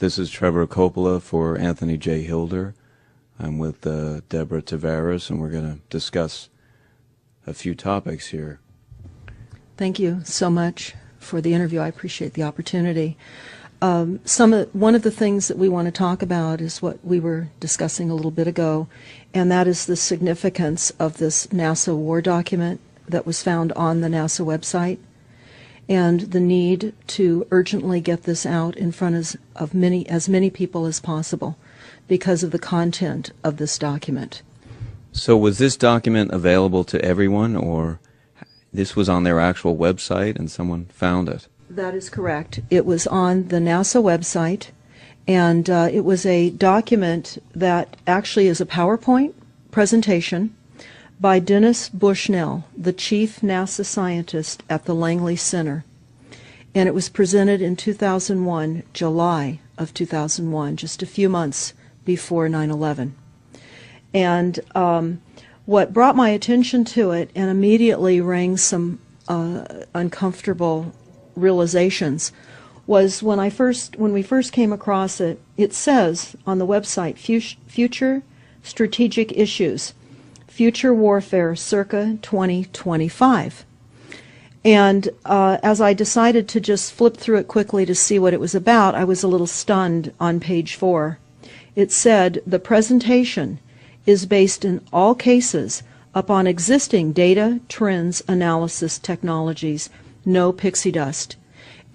This is Trevor Coppola for Anthony J. Hilder. I'm with Deborah Tavares, and we're going to discuss a few topics here. Thank you so much for the interview. I appreciate the opportunity. One of the things that we want to talk about is what we were discussing a little bit ago, and that is the significance of this NASA war document that was found on the NASA website, and the need to urgently get this out in front of as many people as possible because of the content of this document. So was this document available to everyone, or this was on their actual website and someone found it? That is correct. It was on the NASA website, and it was a document that actually is a PowerPoint presentation by Dennis Bushnell, the chief NASA scientist at the Langley Center. And it was presented in 2001, July of 2001, just a few months before 9/11. And what brought my attention to it and immediately rang some uncomfortable realizations was when we first came across it. It says on the website, Future Strategic Issues, Future Warfare circa 2025. And as I decided to just flip through it quickly to see what it was about, I was a little stunned on page 4. It said, the presentation is based in all cases upon existing data, trends, analysis technologies, no pixie dust.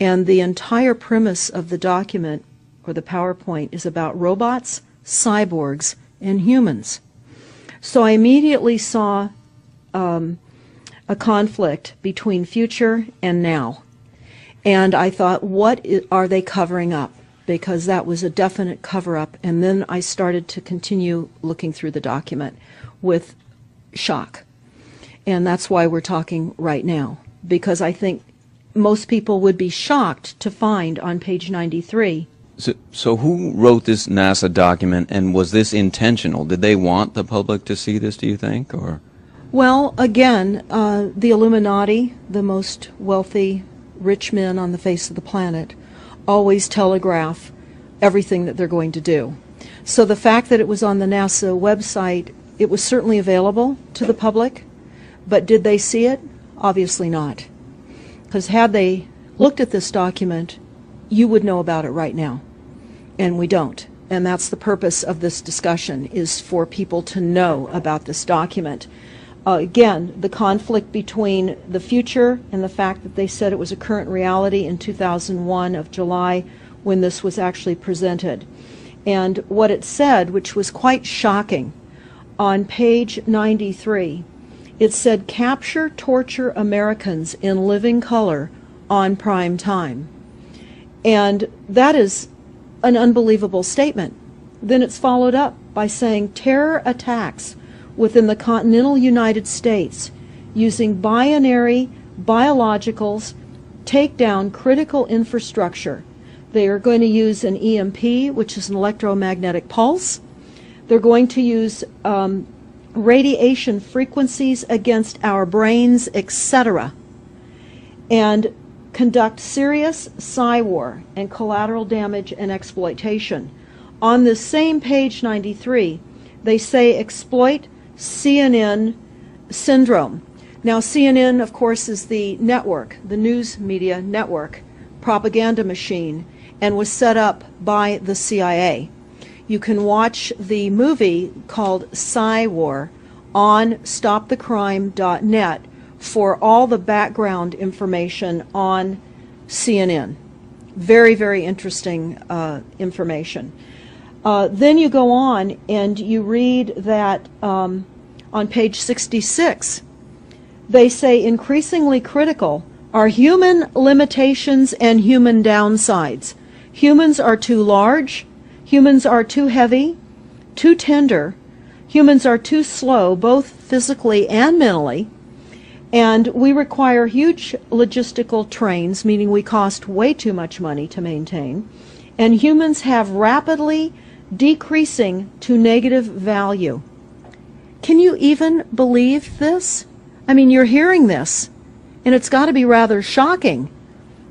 And the entire premise of the document, or the PowerPoint, is about robots, cyborgs, and humans. So I immediately saw a conflict between future and now. And I thought, what are they covering up? Because that was a definite cover-up. And then I started to continue looking through the document with shock. And that's why we're talking right now, because I think most people would be shocked to find on page 93. So who wrote this NASA document, and was this intentional? Did they want the public to see this, do you think? Or? Well, again, the Illuminati, the most wealthy, rich men on the face of the planet, always telegraph everything that they're going to do. So the fact that it was on the NASA website, it was certainly available to the public, but did they see it? Obviously not. Because had they looked at this document, you would know about it right now. And we don't. And that's the purpose of this discussion, is for people to know about this document. Again, the conflict between the future and the fact that they said it was a current reality in 2001 of July when this was actually presented. And what it said, which was quite shocking, on page 93, it said, capture, torture Americans in living color on prime time. And that is an unbelievable statement. Then it's followed up by saying terror attacks within the continental United States using binary biologicals take down critical infrastructure. They are going to use an EMP, which is an electromagnetic pulse. They're going to use radiation frequencies against our brains, etc., and conduct serious psy-war and collateral damage and exploitation. On this same page 93, they say exploit CNN syndrome. Now, CNN, of course, is the network, the news media network, propaganda machine, and was set up by the CIA. You can watch the movie called Psy-War on stopthecrime.net for all the background information on CNN. Very, very interesting information. Then you go on and you read that on page 66, they say increasingly critical are human limitations and human downsides. Humans are too large, humans are too heavy, too tender, humans are too slow, both physically and mentally, and we require huge logistical trains, meaning we cost way too much money to maintain, and humans have rapidly decreasing to negative value. Can you even believe this? I mean, you're hearing this, and it's got to be rather shocking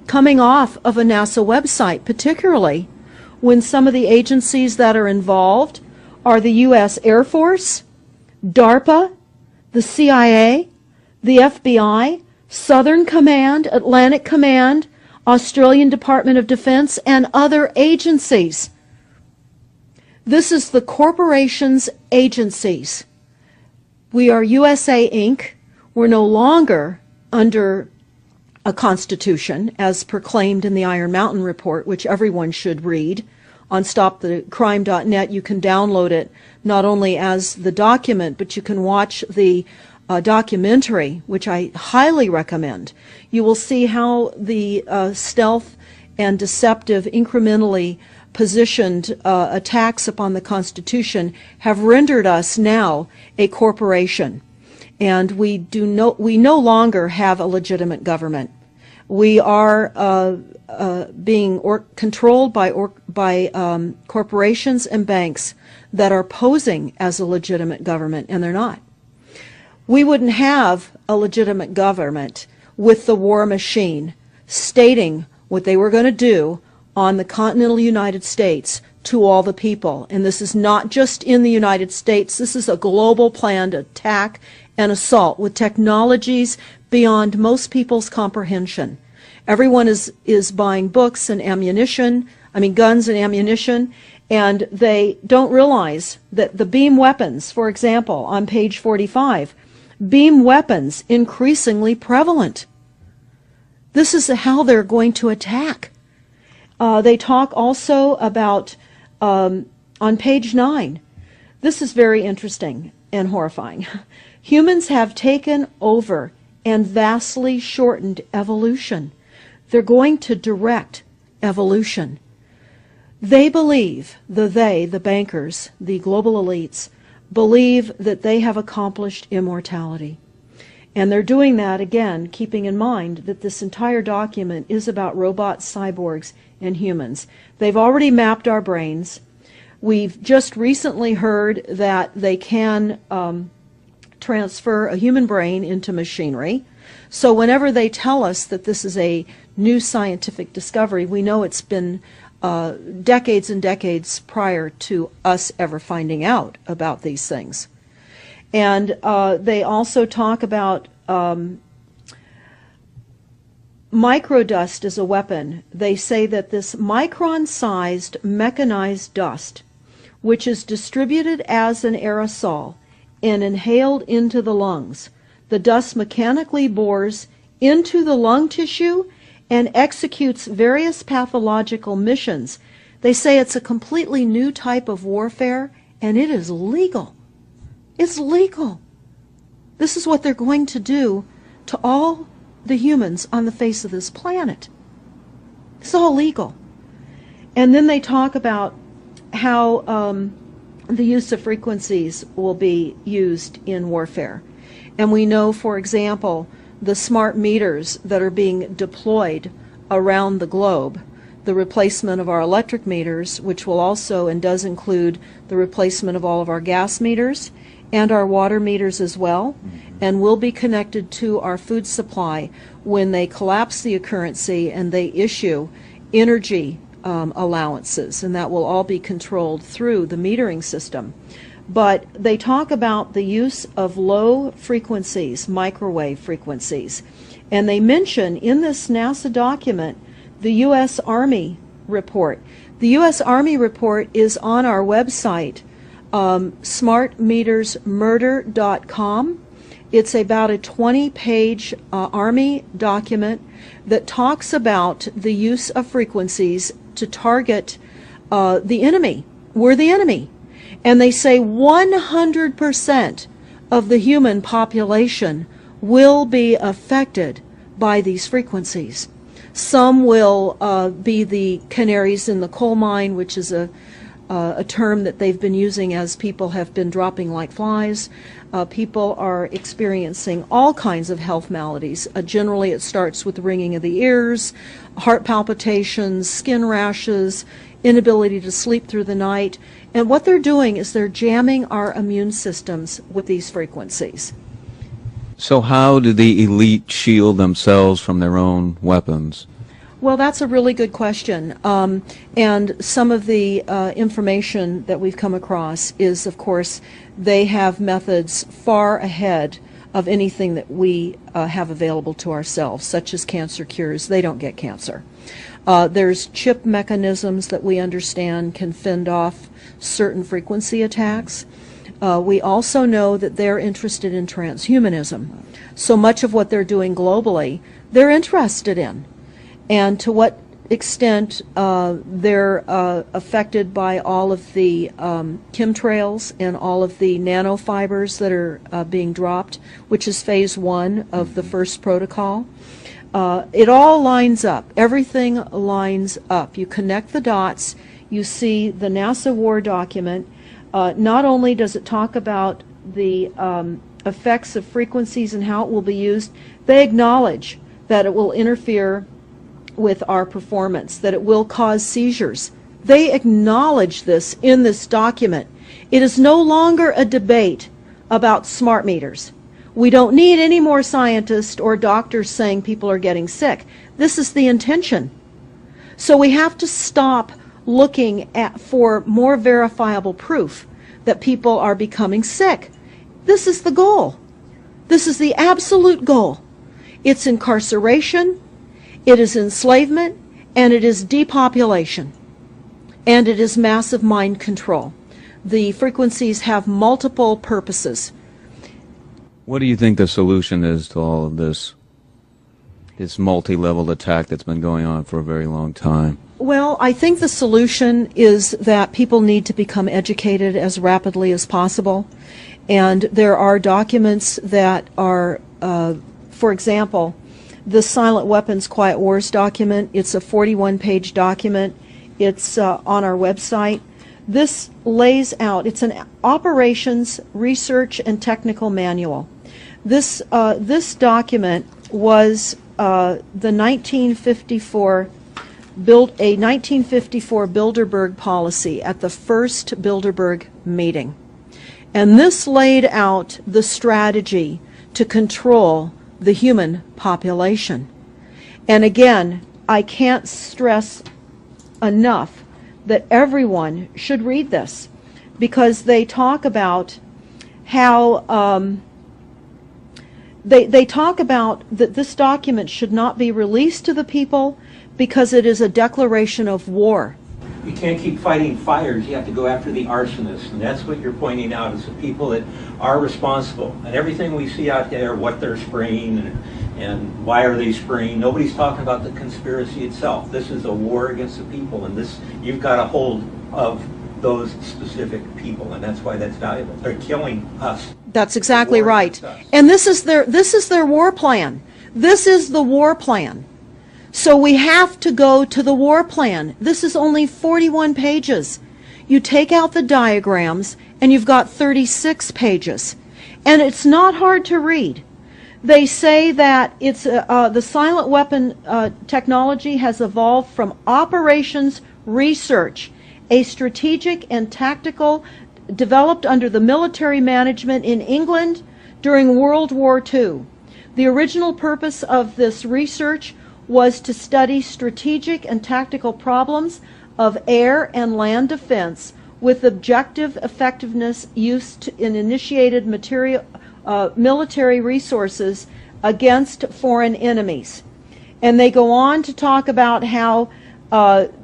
coming off of a NASA website, particularly when some of the agencies that are involved are the U.S. Air Force, DARPA, the CIA, the FBI, Southern Command, Atlantic Command, Australian Department of Defense, and other agencies. This is the corporation's agencies. We are USA Inc. We're no longer under a constitution as proclaimed in the Iron Mountain Report, which everyone should read. On stopthecrime.net, you can download it not only as the document, but you can watch the documentary, which I highly recommend. You will see how the stealth and deceptive, incrementally positioned attacks upon the Constitution have rendered us now a corporation. And we no longer have a legitimate government. We are being controlled by corporations and banks that are posing as a legitimate government, and they're not. We wouldn't have a legitimate government with the war machine stating what they were going to do on the continental United States to all the people. And this is not just in the United States. This is a global planned attack and assault with technologies beyond most people's comprehension. Everyone is buying books and ammunition, guns and ammunition, and they don't realize that the beam weapons, for example, on page 45, beam weapons increasingly prevalent. This is how they're going to attack. They talk also about, on page 9, this is very interesting and horrifying. Humans have taken over and vastly shortened evolution. They're going to direct evolution. They believe, the bankers, the global elites, believe that they have accomplished immortality. And they're doing that, again, keeping in mind that this entire document is about robots, cyborgs, and humans. They've already mapped our brains. We've just recently heard that they can transfer a human brain into machinery. So whenever they tell us that this is a new scientific discovery, we know it's been decades and decades prior to us ever finding out about these things. And they also talk about microdust as a weapon. They say that this micron-sized mechanized dust, which is distributed as an aerosol and inhaled into the lungs, the dust mechanically bores into the lung tissue and executes various pathological missions. They say it's a completely new type of warfare, and it is legal. It's legal. This is what they're going to do to all the humans on the face of this planet. It's all legal. And then they talk about how the use of frequencies will be used in warfare. And we know, for example, the smart meters that are being deployed around the globe, the replacement of our electric meters, which will also and does include the replacement of all of our gas meters and our water meters as well, and will be connected to our food supply when they collapse the currency and they issue energy allowances, and that will all be controlled through the metering system. But they talk about the use of low frequencies, microwave frequencies, and they mention in this NASA document the U.S. Army report. The U.S. Army report is on our website, smartmetersmurder.com. It's about a 20-page Army document that talks about the use of frequencies to target the enemy. We're the enemy. And they say 100% of the human population will be affected by these frequencies. Some will be the canaries in the coal mine, which is a term that they've been using as people have been dropping like flies. People are experiencing all kinds of health maladies. Generally, it starts with ringing of the ears, heart palpitations, skin rashes, inability to sleep through the night. And what they're doing is they're jamming our immune systems with these frequencies. So how do the elite shield themselves from their own weapons? Well, that's a really good question. And some of the information that we've come across is, of course, they have methods far ahead of anything that we have available to ourselves, such as cancer cures. They don't get cancer. There's chip mechanisms that we understand can fend off certain frequency attacks. We also know that they're interested in transhumanism. So much of what they're doing globally, they're interested in. And to what extent they're affected by all of the chemtrails and all of the nanofibers that are being dropped, which is phase 1 of the first protocol. It all lines up. Everything lines up. You connect the dots. You see the NASA war document. Not only does it talk about the effects of frequencies and how it will be used, they acknowledge that it will interfere with our performance, that it will cause seizures. They acknowledge this in this document. It is no longer a debate about smart meters. We don't need any more scientists or doctors saying people are getting sick. This is the intention. So we have to stop looking for more verifiable proof that people are becoming sick. This is the goal. This is the absolute goal. It's incarceration, it is enslavement, and it is depopulation, and it is massive mind control. The frequencies have multiple purposes. What do you think the solution is to all of this multi-level attack that's been going on for a very long time? Well, I think the solution is that people need to become educated as rapidly as possible. And there are documents that are, for example, the Silent Weapons Quiet Wars document. It's a 41-page document. It's on our website. This lays out, it's an operations, research, and technical manual. This document was the 1954 Bilderberg policy at the first Bilderberg meeting. And this laid out the strategy to control the human population. And again, I can't stress enough that everyone should read this, because they talk about how they talk about that this document should not be released to the people because it is a declaration of war. You can't keep fighting fires. You have to go after the arsonists, and that's what you're pointing out, is the people that are responsible. And everything we see out there, what they're spraying and why are they spraying, nobody's talking about the conspiracy itself. This is a war against the people, and this, you've got a hold of those specific people, and that's why that's valuable. They're killing us. That's exactly right. And this is their war plan. This is the war plan. So we have to go to the war plan. This is only 41 pages. You take out the diagrams and you've got 36 pages. And it's not hard to read. They say that it's the silent weapon technology has evolved from operations research, a strategic and tactical developed under the military management in England during World War II. The original purpose of this research was to study strategic and tactical problems of air and land defense with objective effectiveness used in initiated military resources against foreign enemies. And they go on to talk about how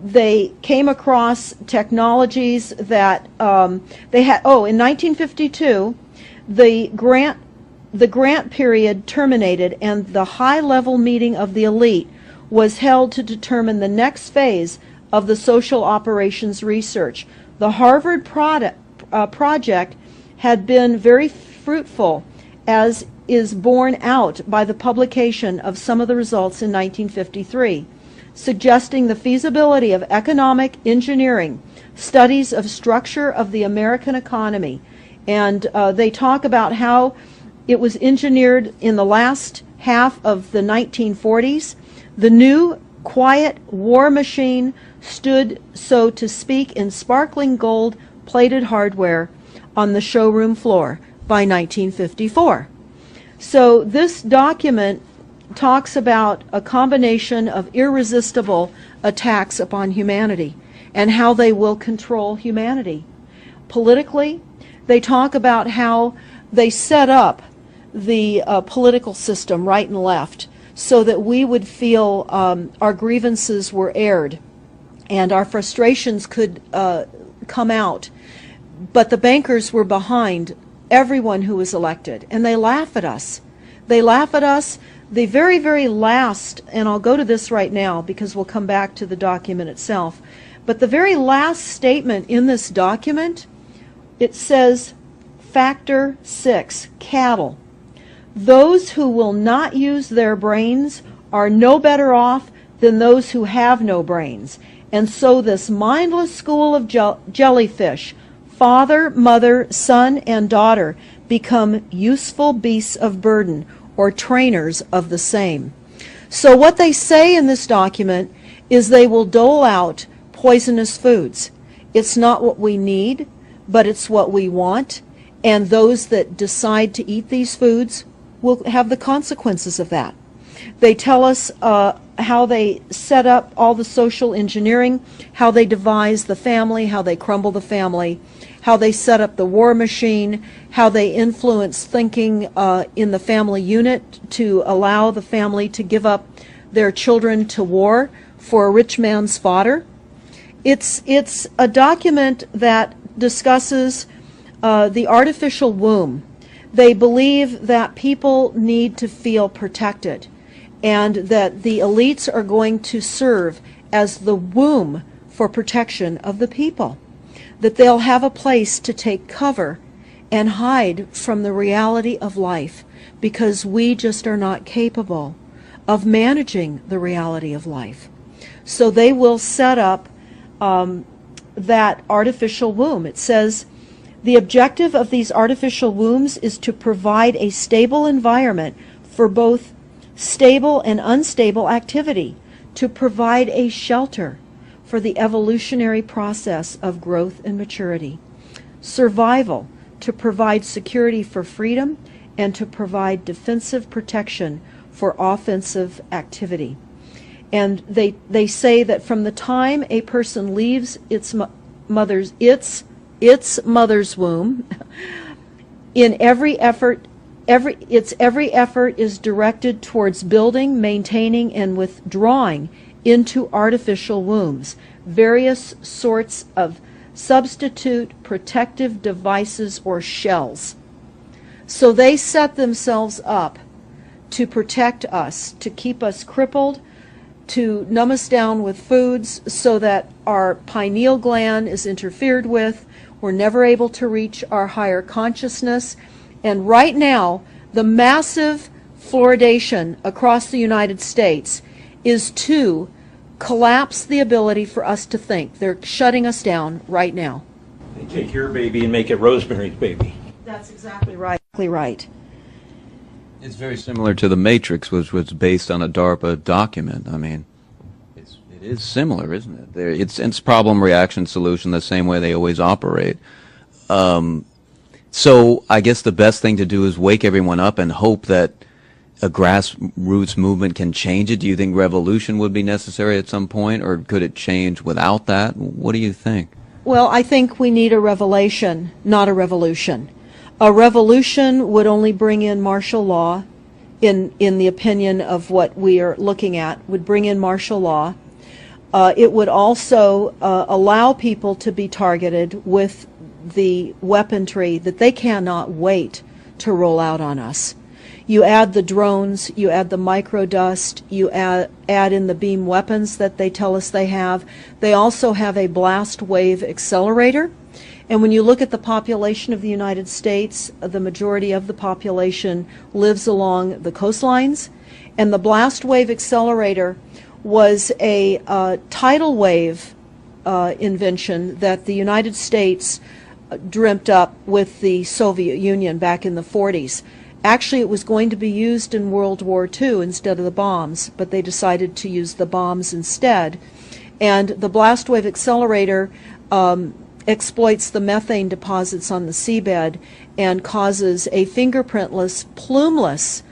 they came across technologies that they had. Oh, in 1952, the grant period terminated, and the high-level meeting of the elite was held to determine the next phase of the social operations research. The Harvard project had been very fruitful, as is borne out by the publication of some of the results in 1953, suggesting the feasibility of economic engineering, studies of structure of the American economy. And they talk about how it was engineered in the last half of the 1940s. The new quiet war machine stood, so to speak, in sparkling gold-plated hardware on the showroom floor by 1954. So this document talks about a combination of irresistible attacks upon humanity and how they will control humanity. Politically, they talk about how they set up the political system right and left so that we would feel our grievances were aired and our frustrations could come out. But the bankers were behind everyone who was elected, and they laugh at us. They laugh at us. The very, very last, and I'll go to this right now because we'll come back to the document itself, but the very last statement in this document, it says, Factor 6, cattle. Those who will not use their brains are no better off than those who have no brains. And so this mindless school of jellyfish, father, mother, son, and daughter, become useful beasts of burden, or trainers of the same. So what they say in this document is they will dole out poisonous foods. It's not what we need, but it's what we want, and those that decide to eat these foods will have the consequences of that. They tell us how they set up all the social engineering, how they devise the family, how they crumble the family, how they set up the war machine, how they influence thinking in the family unit to allow the family to give up their children to war for a rich man's fodder. It's a document that discusses the artificial womb. They believe that people need to feel protected and that the elites are going to serve as the womb for protection of the people, that they'll have a place to take cover and hide from the reality of life because we just are not capable of managing the reality of life. So they will set up that artificial womb. It says, the objective of these artificial wombs is to provide a stable environment for both stable and unstable activity, to provide a shelter for the evolutionary process of growth and maturity, survival, to provide security for freedom, and to provide defensive protection for offensive activity. And they say that from the time a person leaves its mother's womb, in every effort is directed towards building, maintaining, and withdrawing into artificial wombs various sorts of substitute protective devices or shells. So they set themselves up to protect us, to keep us crippled, to numb us down with foods so that our pineal gland is interfered with. We're never able to reach our higher consciousness. And right now, the massive fluoridation across the United States is to collapse the ability for us to think. They're shutting us down right now. They take your baby and make it Rosemary's Baby. That's exactly right. Right. It's very similar to The Matrix, which was based on a DARPA document. I mean, it is similar, isn't it? It's problem, reaction, solution, the same way they always operate. So I guess the best thing to do is wake everyone up and hope that a grassroots movement can change it. Do you think revolution would be necessary at some point, or could it change without that? What do you think? Well, I think we need a revelation, not a revolution. A revolution would only bring in martial law, in the opinion of what we are looking at, would bring in martial law. It would also allow people to be targeted with the weaponry that they cannot wait to roll out on us. You add the drones, you add the microdust, you add in the beam weapons that they tell us they have. They also have a blast wave accelerator. And when you look at the population of the United States, the majority of the population lives along the coastlines. And the blast wave accelerator was a tidal wave invention that the United States dreamt up with the Soviet Union back in the 40s. Actually, it was going to be used in World War II instead of the bombs, but they decided to use the bombs instead. And the blast wave accelerator exploits the methane deposits on the seabed and causes a fingerprintless, plumeless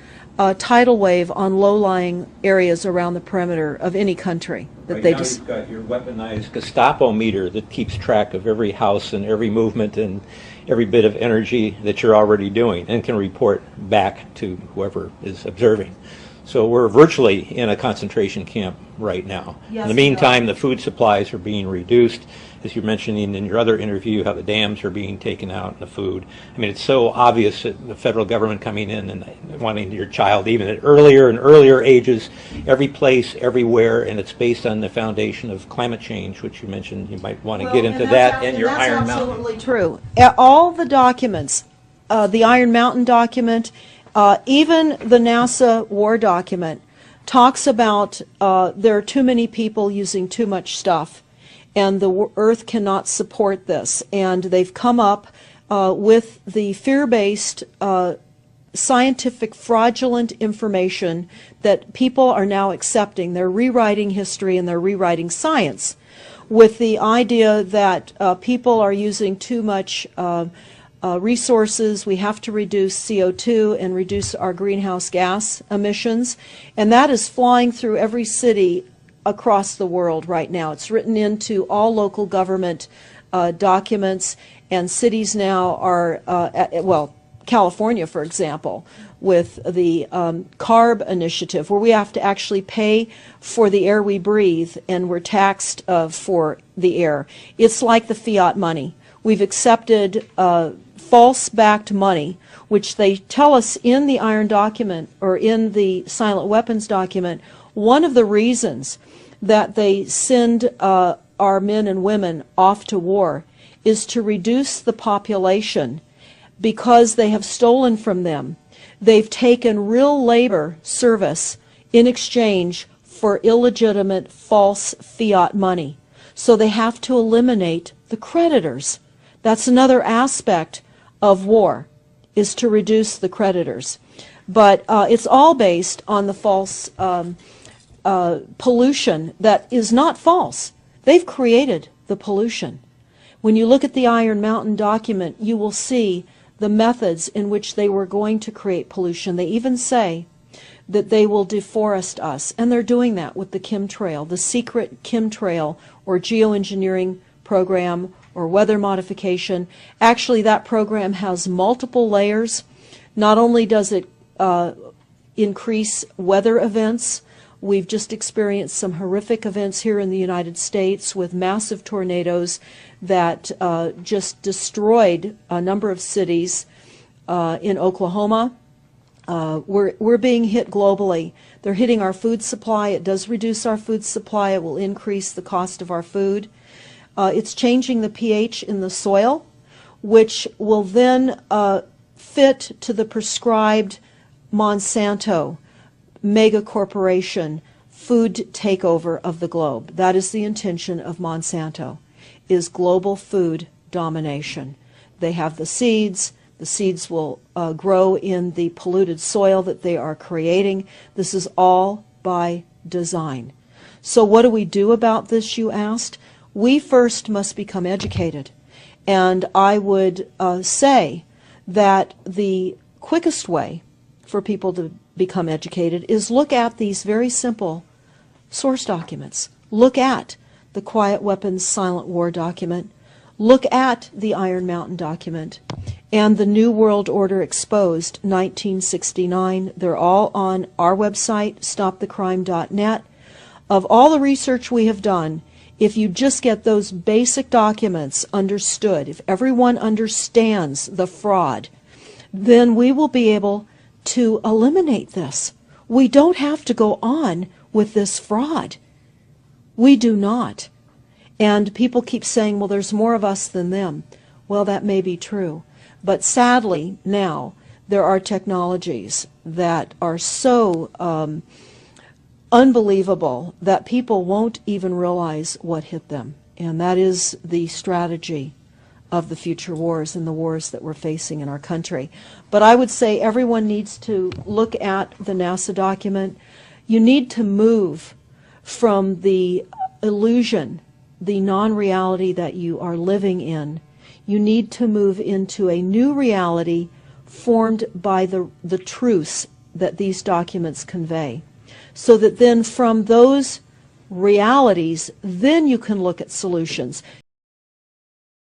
tidal wave on low-lying areas around the perimeter of any country. That Right they now just you've got your weaponized Gestapo meter that keeps track of every house and every movement and every bit of energy that you're already doing and can report back to whoever is observing. So we're virtually in a concentration camp right now. Yes, in the we meantime, are. the food supplies are being reduced. As you're mentioning in your other interview, how the dams are being taken out and the food. I mean, it's so obvious that the federal government coming in and wanting your child even at earlier and earlier ages, every place, everywhere, and it's based on the foundation of climate change, which you mentioned. You might want to get into that and your Iron That's Mountain. absolutely true. All the documents, the Iron Mountain document, even the NASA war document, talks about there are too many people using too much stuff, and the Earth cannot support this. And they've come up with the fear-based, scientific, fraudulent information that people are now accepting. They're rewriting history and they're rewriting science with the idea that people are using too much resources. We have to reduce CO2 and reduce our greenhouse gas emissions. And that is flying through every city across the world right now. It's written into all local government documents, and cities now are, well, California, for example, with the CARB initiative, where we have to actually pay for the air we breathe, and we're taxed for the air. It's like the fiat money. We've accepted false-backed money, which they tell us in the Iron document, or in the Silent Weapons document, one of the reasons that they send our men and women off to war is to reduce the population because they have stolen from them. They've taken real labor service in exchange for illegitimate false fiat money. So they have to eliminate the creditors. That's another aspect of war, is to reduce the creditors. But it's all based on the false pollution that is not false. They've created the pollution. When you look at the Iron Mountain document, you will see the methods in which they were going to create pollution. They even say that they will deforest us, and they're doing that with the chemtrail, the secret chemtrail or geoengineering program or weather modification. Actually, that program has multiple layers. Not only does it increase weather events, we've just experienced some horrific events here in the United States with massive tornadoes that just destroyed a number of cities in Oklahoma. We're being hit globally. They're hitting our food supply. It does reduce our food supply. It will increase the cost of our food. It's changing the pH in the soil, which will then fit to the prescribed Monsanto mega corporation food takeover of the globe. That is the intention of Monsanto, is global food domination. They have the seeds. The seeds will grow in the polluted soil that they are creating. This is all by design. So what do we do about this, you asked? We first must become educated. And I would say that the quickest way for people to become educated is look at these very simple source documents. Look at the Quiet Weapons Silent War document. Look at the Iron Mountain document and the New World Order Exposed 1969. They're all on our website, stopthecrime.net. Of all the research we have done, if you just get those basic documents understood, if everyone understands the fraud, then we will be able to eliminate this. We don't have to go on with this fraud. We do not. And people keep saying, well, there's more of us than them. Well, that may be true. But sadly, now, there are technologies that are so unbelievable that people won't even realize what hit them. And that is the strategy of the future wars and the wars that we're facing in our country. But I would say everyone needs to look at the NASA document. You need to move from the illusion, the non-reality that you are living in. You need to move into a new reality formed by the truths that these documents convey. So that then from those realities, then you can look at solutions.